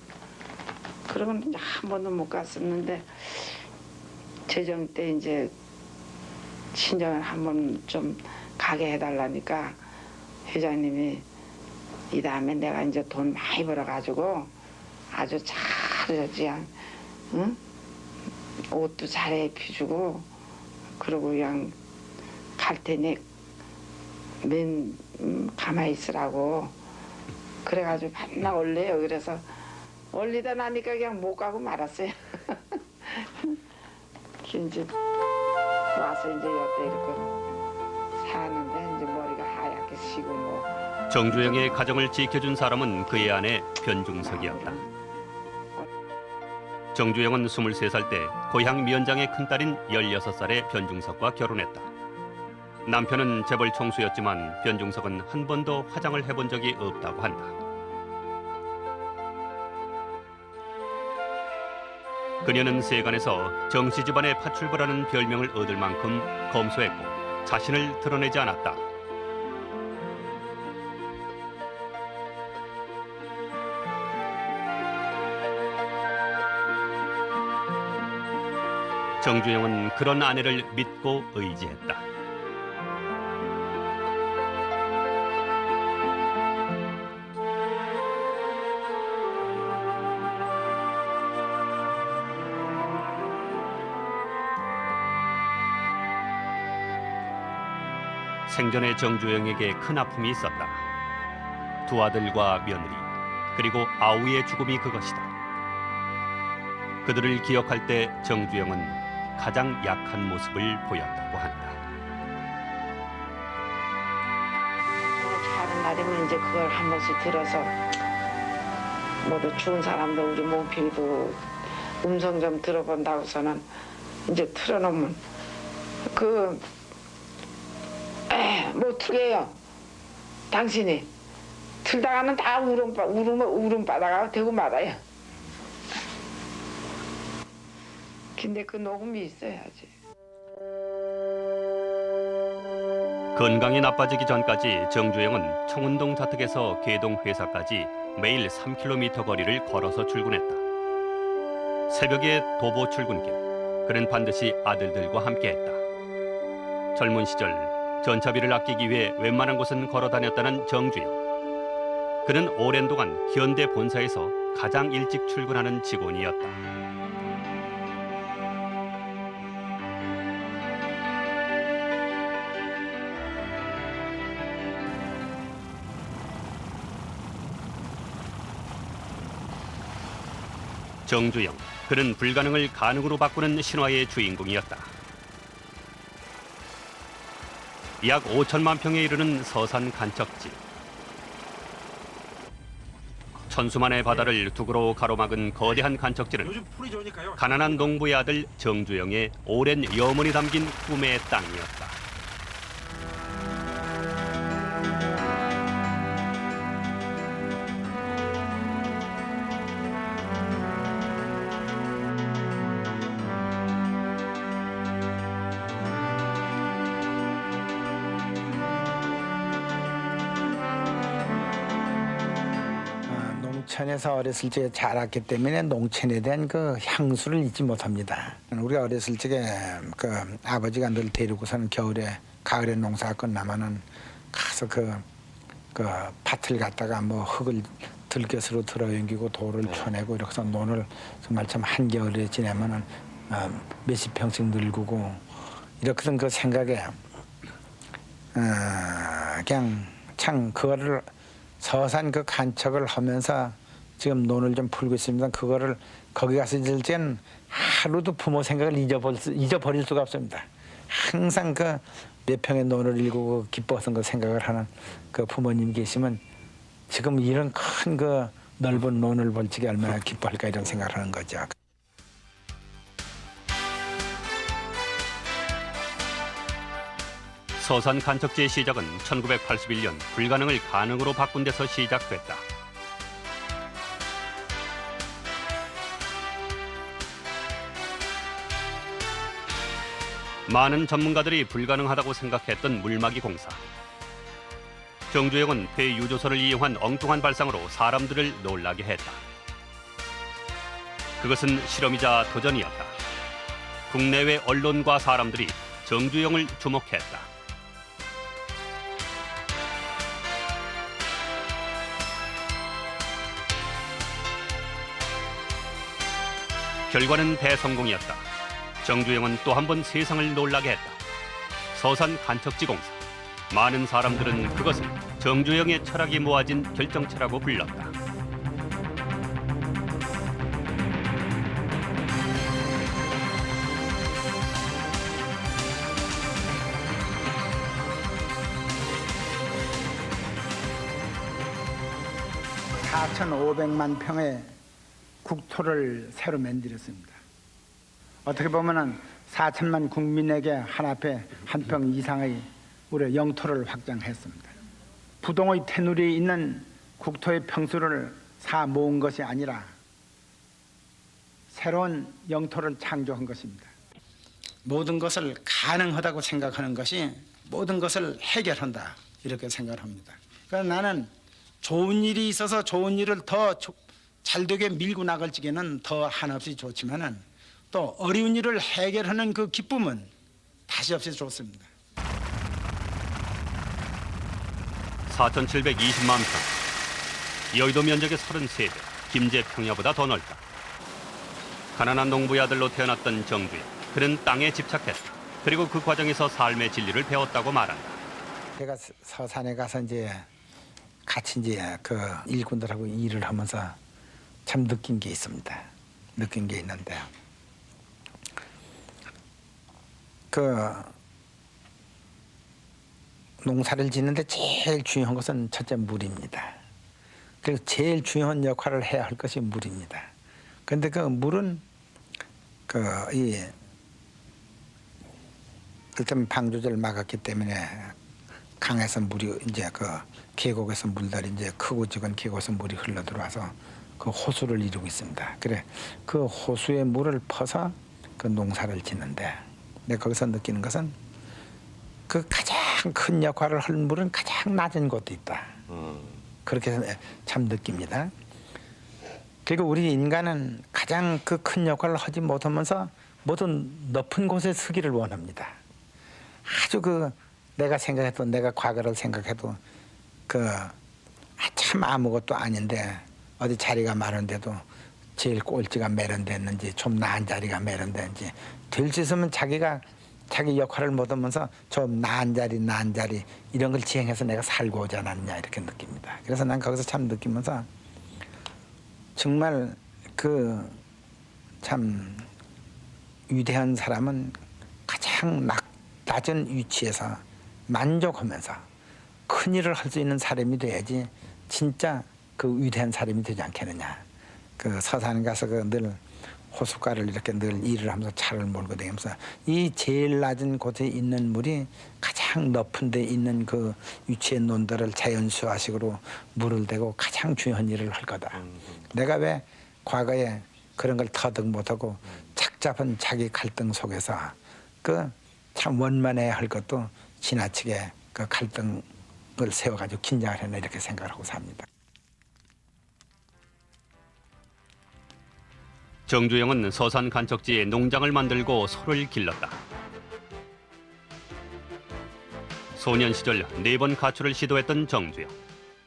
그러고는 한 번도 못 갔었는데 재정 때 이제 친정을 한번 좀 가게 해달라니까 회장님이 이 다음에 내가 이제 돈 많이 벌어가지고 아주 잘 그냥 응? 옷도 잘 입혀주고 그러고 그냥 갈 테니 가만히 있으라고 그래가지고 맨날 올래요. 그래서 올리다 나니까 그냥 못 가고 말았어요. 이제 와서 이제 여태 이렇게 사는데 이제 머리가 하얗게 시고 뭐. 정주영의 가정을 지켜준 사람은 그의 아내 변중석이었다. 정주영은 23살 때 고향 미연장의 큰딸인 16살의 변중석과 결혼했다. 남편은 재벌 총수였지만 변중석은 한 번도 화장을 해본 적이 없다고 한다. 그녀는 세간에서 정씨 집안의 파출부라는 별명을 얻을 만큼 검소했고 자신을 드러내지 않았다. 정주영은 그런 아내를 믿고 의지했다. 생전에 정주영에게 큰 아픔이 있었다. 두 아들과 며느리, 그리고 아우의 죽음이 그것이다. 그들을 기억할 때 정주영은 가장 약한 모습을 보였다고 한다. 다른 날이면 이제 그걸 한 번씩 들어서 모두 죽은 사람들 우리 몸필도 음성 좀 들어본다고서는 이제 틀어놓으면 뭐 틀게요. 당신이 틀다가는 다 울음바다가 되고 말아요. 근데 그 녹음이 있어야지. 건강이 나빠지기 전까지 정주영은 청운동 자택에서 계동 회사까지 매일 3km 거리를 걸어서 출근했다. 새벽에 도보 출근길, 그는 반드시 아들들과 함께했다. 젊은 시절 전차비를 아끼기 위해 웬만한 곳은 걸어 다녔다는 정주영. 그는 오랜 동안 현대 본사에서 가장 일찍 출근하는 직원이었다. 정주영, 그는 불가능을 가능으로 바꾸는 신화의 주인공이었다. 약 5천만 평에 이르는 서산 간척지. 천수만의 바다를 두그로 가로막은 거대한 간척지는 가난한 농부의 아들 정주영의 오랜 염원이 담긴 꿈의 땅이었다. 농촌에서 어렸을 적에 자랐기 때문에 농촌에 대한 그 향수를 잊지 못합니다. 우리가 어렸을 적에 그 아버지가 늘 데리고서는 가을에 농사가 끝나면은 가서 그 밭을 갖다가 뭐 흙을 들것으로 들어옮기고 돌을 펴내고 이렇게 해서 논을 정말 참 한겨울에 지내면은 몇십 평씩 늙고 이렇게 된 그 생각에 그냥 참 그거를 서산 그 간척을 하면서 지금 논을 좀 풀고 있습니다. 그거를 거기 가서 있을 땐 하루도 부모 생각을 잊어버릴 수가 없습니다. 항상 그 몇 평의 논을 일구고 기뻐서 그 생각을 하는 그 부모님 계시면 지금 이런 큰 그 넓은 논을 볼 적에 얼마나 기뻐할까 이런 생각을 하는 거죠. 서산 간척지의 시작은 1981년 불가능을 가능으로 바꾼 데서 시작됐다. 많은 전문가들이 불가능하다고 생각했던 물막이 공사. 정주영은 폐유조선을 이용한 엉뚱한 발상으로 사람들을 놀라게 했다. 그것은 실험이자 도전이었다. 국내외 언론과 사람들이 정주영을 주목했다. 결과는 대성공이었다. 정주영은 또 한 번 세상을 놀라게 했다. 서산 간척지 공사. 많은 사람들은 그것을 정주영의 철학이 모아진 결정체라고 불렀다. (4,500만) 평의 국토를 새로 만들었습니다. 어떻게 보면은 4천만 국민에게 한 앞에 한 평 이상의 우리 영토를 확장했습니다. 부동의 테두리에 있는 국토의 평수를 사 모은 것이 아니라 새로운 영토를 창조한 것입니다. 모든 것을 가능하다고 생각하는 것이 모든 것을 해결한다 이렇게 생각합니다. 그러나 나는 좋은 일이 있어서 좋은 일을 더 잘되게 밀고 나갈 적에는 더 한없이 좋지만은 또 어려운 일을 해결하는 그 기쁨은 다시 없이 좋습니다. 4,720만 평. 여의도 면적의 33배, 김제 평야보다 더 넓다. 가난한 농부의 아들로 태어났던 정주영. 그는 땅에 집착했다. 그리고 그 과정에서 삶의 진리를 배웠다고 말한다. 제가 서산에 가서 이제 같이 이제 그 일꾼들하고 일을 하면서 참 느낀 게 있습니다. 느낀 게 있는데 그 농사를 짓는데 제일 중요한 것은 첫째 물입니다. 그리고 제일 중요한 역할을 해야 할 것이 물입니다. 그런데 그 물은 일단 방조제를 막았기 때문에 강에서 물이 이제 그 계곡에서 물들이 이제 크고 작은 계곡에서 물이 흘러 들어와서 그 호수를 이루고 있습니다. 그래 그 호수의 물을 퍼서 그 농사를 짓는데 내가 거기서 느끼는 것은 그 가장 큰 역할을 할 물은 가장 낮은 곳도 있다. 그렇게 참 느낍니다. 그리고 우리 인간은 가장 그 큰 역할을 하지 못하면서 모든 높은 곳에 서기를 원합니다. 아주 내가 생각해도 내가 과거를 생각해도 참 아무것도 아닌데 어디 자리가 마련돼도 제일 꼴찌가 마련됐는지 좀 나은 자리가 마련됐는지 될 수 있으면 자기 역할을 못하면서 좀 나은 자리 이런 걸 지향해서 내가 살고 오지 않았냐 이렇게 느낍니다. 그래서 난 거기서 참 느끼면서 정말 참 위대한 사람은 가장 낮은 위치에서 만족하면서 큰 일을 할 수 있는 사람이 돼야지 진짜 그 위대한 사람이 되지 않겠느냐. 그 서산에 가서 늘 호숫가를 이렇게 늘 일을 하면서 차를 몰고 다니면서 이 제일 낮은 곳에 있는 물이 가장 높은 데 있는 그 위치의 논들을 자연수화식으로 물을 대고 가장 중요한 일을 할 거다. 내가 왜 과거에 그런 걸 터득 못하고 착잡한 자기 갈등 속에서 참 원만해야 할 것도 지나치게 그 갈등을 세워가지고 긴장을 했나 이렇게 생각을 하고 삽니다. 정주영은 서산 간척지에 농장을 만들고 소를 길렀다. 소년 시절 4번 가출을 시도했던 정주영.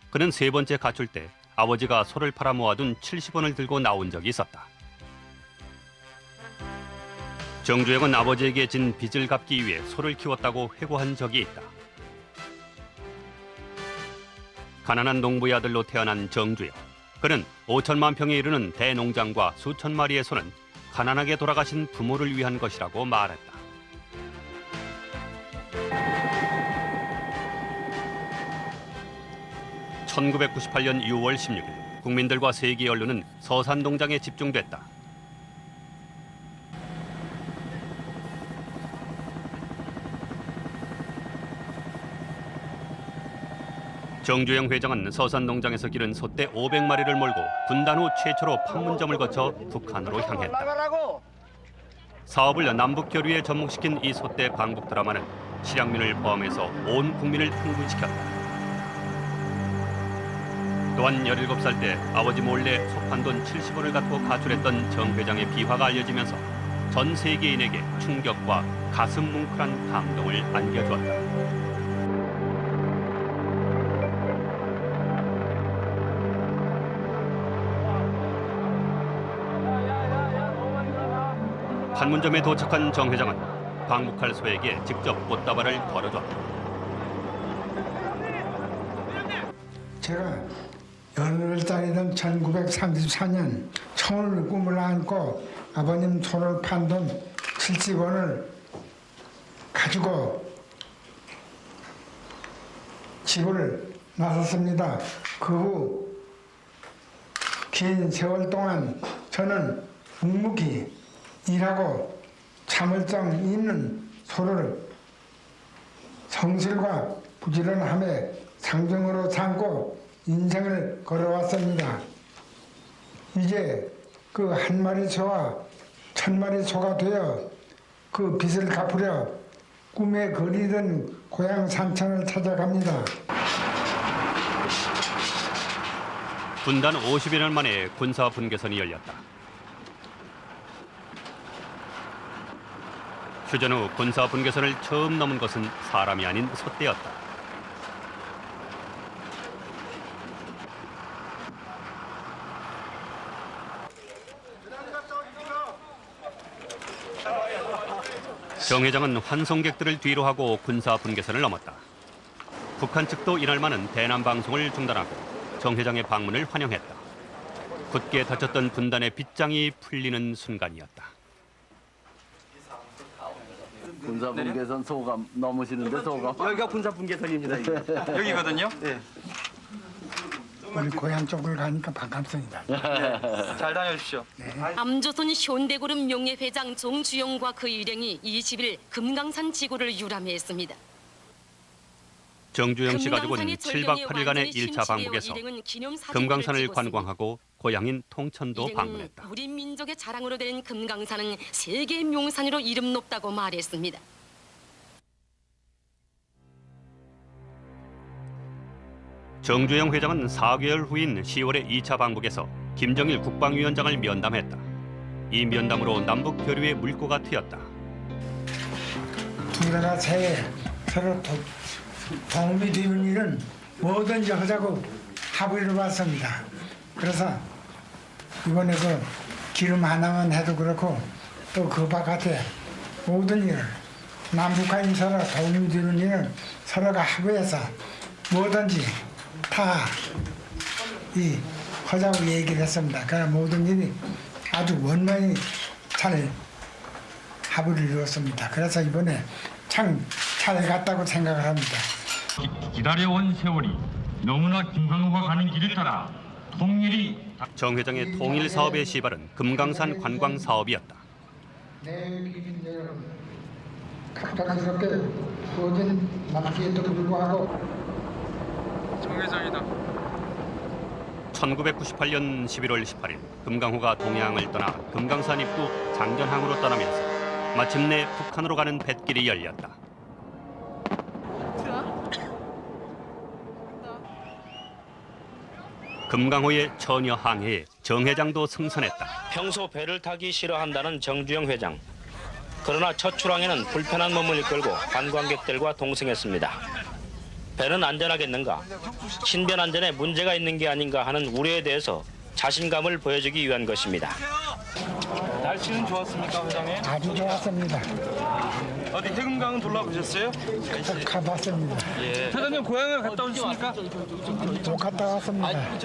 그는 3번째 가출 때 아버지가 소를 팔아 모아둔 70원을 들고 나온 적이 있었다. 정주영은 아버지에게 진 빚을 갚기 위해 소를 키웠다고 회고한 적이 있다. 가난한 농부의 아들로 태어난 정주영. 그는 5천만 평에 이르는 대농장과 수천 마리의 소는 가난하게 돌아가신 부모를 위한 것이라고 말했다. (1998년 6월 16일) 국민들과 세계 언론은 서산 농장에 집중됐다. 정주영 회장은 서산 농장에서 기른 소떼 500마리를 몰고 분단 후 최초로 판문점을 거쳐 북한으로 향했다. 사업을 남북 교류에 접목시킨 이 소떼 방북 드라마는 실향민을 포함해서 온 국민을 흥분시켰다. 또한 17살 때 아버지 몰래 소 판 돈 70원을 갖고 가출했던 정 회장의 비화가 알려지면서 전 세계인에게 충격과 가슴 뭉클한 감동을 안겨주었다. 판문점에 도착한 정 회장은 방북할 소에게 직접 꽃다발을 걸어줬다. 제가 18살이던 1934년 처을 꿈을 안고 아버님 소를 판 돈 70원을 가지고 집을 나섰습니다. 그 후 긴 세월 동안 저는 묵묵히 일하고 참을성 있는 소를 성실과 부지런함의 상징으로 삼고 인생을 걸어왔습니다. 이제 그 한 마리 소와 1000마리 소가 되어 그 빚을 갚으려 꿈에 그리던 고향 산천을 찾아갑니다. 분단 50여 년 만에 군사 분계선이 열렸다. 휴전 후 군사 분계선을 처음 넘은 것은 사람이 아닌 소떼였다. 정 회장은 환송객들을 뒤로 하고 군사 분계선을 넘었다. 북한 측도 이날만은 대남 방송을 중단하고 정 회장의 방문을 환영했다. 굳게 닫혔던 분단의 빗장이 풀리는 순간이었다. 군사분계선 소감 넘으시는데 소감? 여기가 군사분계선입니다. 여기거든요. 네. 우리 고향 쪽을 가니까 반갑습니다. 잘 다녀주십시오. 남조선 현대그룹 명예회장 정주영과 그 일행이 20일 금강산 지구를 유람했습니다. 정주영 씨 가족은 7박 8일간의 1차 방북에서 금강산을 관광하고 고향인 통천도 방문했다. 우리 민족의 자랑으로 된 금강산은 세계 명산으로 이름 높다고 말했습니다. 정주영 회장은 4개월 후인 10월의 2차 방북에서 김정일 국방위원장을 면담했다. 이 면담으로 남북 교류의 물꼬가 트였다. 두 나라 사이에 서로 도움이 되는 일은 뭐든지 하자고 합의를 봤습니다. 그래서 이번에 그 기름 하나만 해도 그렇고 또 그 바깥에 모든 일을 남북한이 서로 도움이 되는 일은 서로가 합의해서 뭐든지 다 하자고 얘기를 했습니다. 그러나 모든 일이 아주 원만히 잘 합의를 이루었습니다. 그래서 이번에 참 잘 갔다고 생각을 합니다. 기다려온 세월이 너무나 김광호가 가는 길을 따라 통일이 정 회장의 통일 사업의 시발은 금강산 관광 사업이었다. 갑작스럽게 주어진 낙지에도 불구하고 정 회장이다. 1998년 11월 18일 금강호가 동해항을 떠나 금강산 입구 장전항으로 떠나면서 마침내 북한으로 가는 뱃길이 열렸다. 금강호의 처녀 항해에 정 회장도 승선했다. 평소 배를 타기 싫어한다는 정주영 회장. 그러나 첫 출항에는 불편한 몸을 이끌고 관광객들과 동승했습니다. 배는 안전하겠는가? 신변 안전에 문제가 있는 게 아닌가 하는 우려에 대해서 자신감을 보여주기 위한 것입니다. 날씨는 좋았습니까, 회장님? 아주 좋았습니다. 어디 해금강은 돌아보셨어요? 가봤습니다. 예. 회장님 고향을 갔다 오셨습니까? 또 갔다 왔습니다.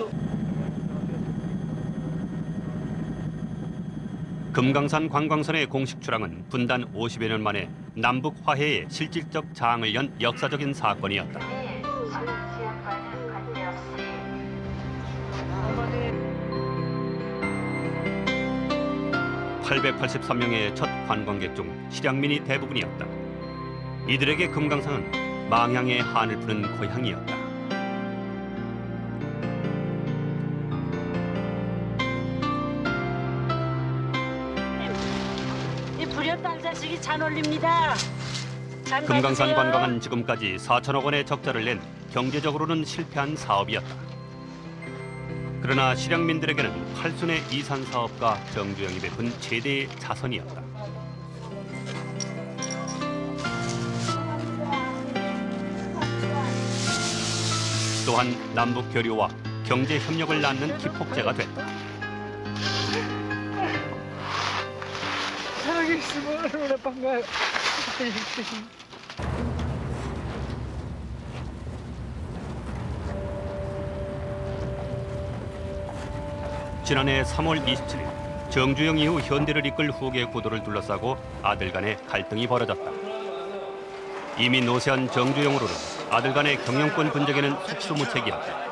금강산 관광선의 공식 출항은 분단 50여 년 만에 남북 화해에 실질적 장을 연 역사적인 사건이었다. 883명의 첫 관광객 중 실향민이 대부분이었다. 이들에게 금강산은 망향의 한을 푸는 고향이었다. 이 불효단 자식이 잔 올립니다. 금강산 관광은 지금까지 4천억 원의 적자를 낸 경제적으로는 실패한 사업이었다. 그러나 실향민들에게는 팔순의 이산 사업과 정주영이 베푼 최대의 자선이었다. 또한 남북 교류와 경제 협력을 낳는 기폭제가 됐다. 살아계시면 얼마나 반가워요. 지난해 3월 27일 정주영 이후 현대를 이끌 후계 구도를 둘러싸고 아들 간의 갈등이 벌어졌다. 이미 노쇠한 정주영으로는 아들 간의 경영권 분쟁에는 속수무책이었다.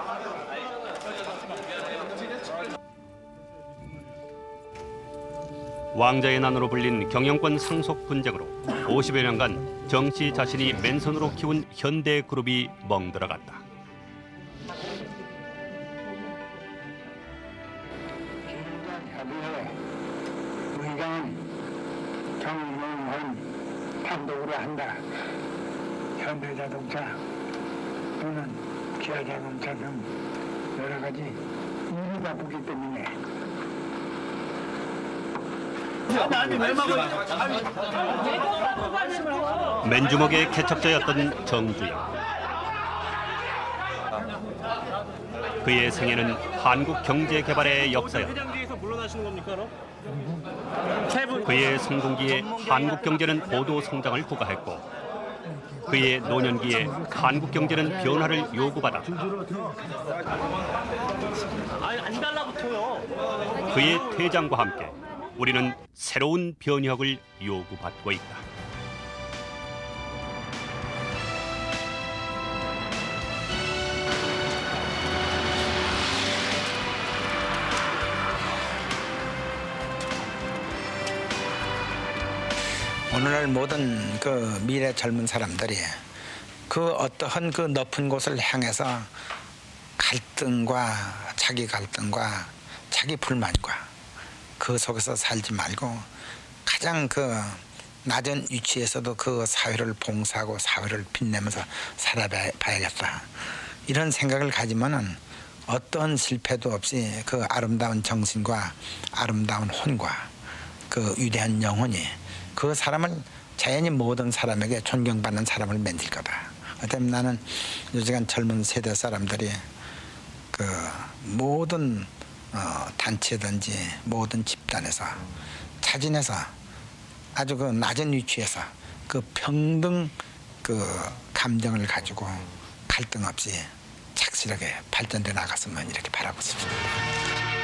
왕자의 난으로 불린 경영권 상속 분쟁으로 50여 년간 정 씨 자신이 맨손으로 키운 현대그룹이 멍들어갔다. 우리가 경영은 단독으로 한다. 현대자동차 또는 기아자동차 등 여러 가지 일이 바쁘기 때문에 맨주먹의 개척자였던 정주영. 그의 생애는 한국 경제 개발의 역사였다. 그의 성공기에 한국 경제는 고도 성장을 구가했고 그의 노년기에 한국 경제는 변화를 요구받았다. 안 달라붙어요. 그의 퇴장과 함께 우리는 새로운 변혁을 요구받고 있다. 오늘날 모든 그 미래 젊은 사람들이 그 어떠한 그 높은 곳을 향해서 갈등과 자기 불만과 그 속에서 살지 말고 가장 그 낮은 위치에서도 그 사회를 봉사하고 사회를 빛내면서 살아봐야겠다. 이런 생각을 가지면은 어떤 실패도 없이 그 아름다운 정신과 아름다운 혼과 그 위대한 영혼이 그 사람을 자연히 모든 사람에게 존경받는 사람을 만들 거다. 때문에 나는 요즘 젊은 세대 사람들이 그 모든 단체든지 모든 집단에서 자진해서 아주 그 낮은 위치에서 그 평등 그 감정을 가지고 갈등 없이 착실하게 발전돼 나갔으면 이렇게 바라고 싶습니다.